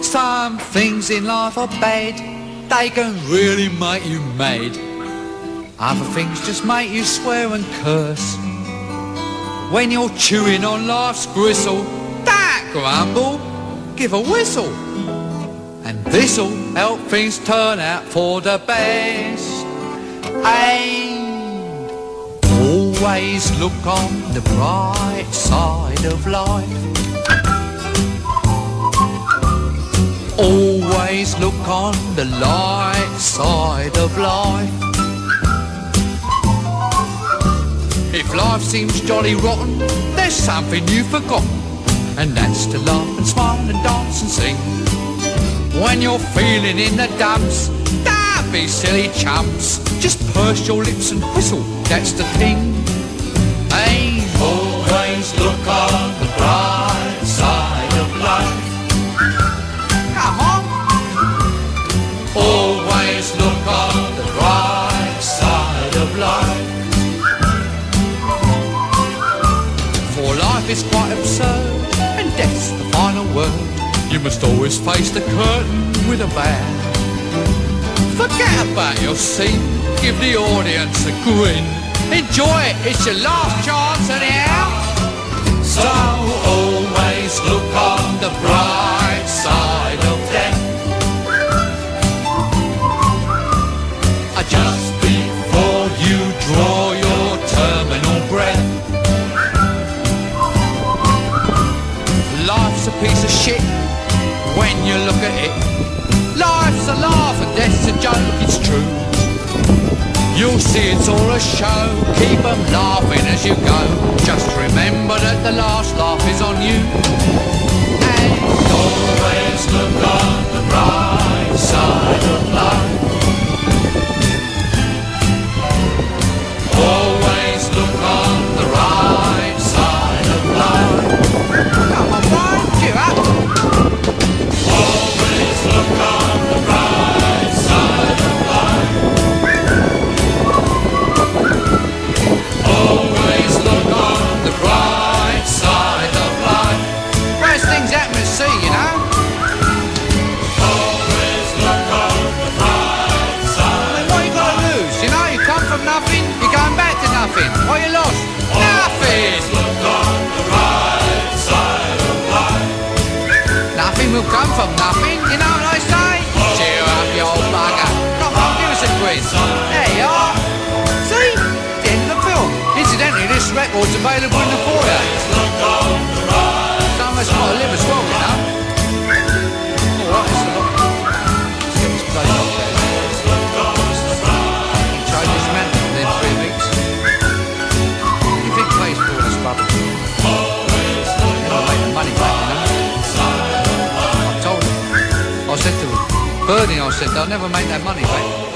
Some things in life are bad, they can really make you mad. Other things just make you swear and curse. When you're chewing on life's gristle, don't grumble, give a whistle. And this'll help things turn out for the best. And always look on the bright side of life. Always look on the light side of life. If life seems jolly rotten, there's something you've forgotten, and that's to laugh and smile and dance and sing. When you're feeling in the dumps, don't be silly chumps. Just purse your lips and whistle, that's the thing. Hey, always look on the bright side of life. Come on. Always look on the bright side of life. For life is quite absurd, and death's the final word. You must always face the curtain with a bow. Forget about your scene, give the audience a grin. Enjoy it, it's your last chance anyhow. So always look on the bright side of death. Just before you draw your terminal breath. Life's a piece of shit when you look at it. Life's a laugh and death's a joke, it's true. You'll see it's all a show, keep 'em laughing as you go. Just remember that the last laugh is on you. And always look on the bright side of life. Always look on the right side of life. Come on, boy, cheer up. Always look on the right side of life. Always look on the right side of life. Worst things happen at sea, you know. Always look on the right side. I mean, what you got to lose? You know, you come from nothing, you're going back to nothing. What you lost? Nothing. Always look on the right side of life. Nothing will come from nothing, you know what I say? Cheer up, you old bugger. Come on, give us a quiz. There you are. See? The end of the film. Incidentally, this record's available in the foyer. Some of us got to live as well, you know. Alright, it's a lot. Let's get this place off there. Change this man within 3 weeks. What do you think pays for all this rubbish? Never make the money back, you know. I told him. I said to him, Bernie, I said, they'll never make that money back.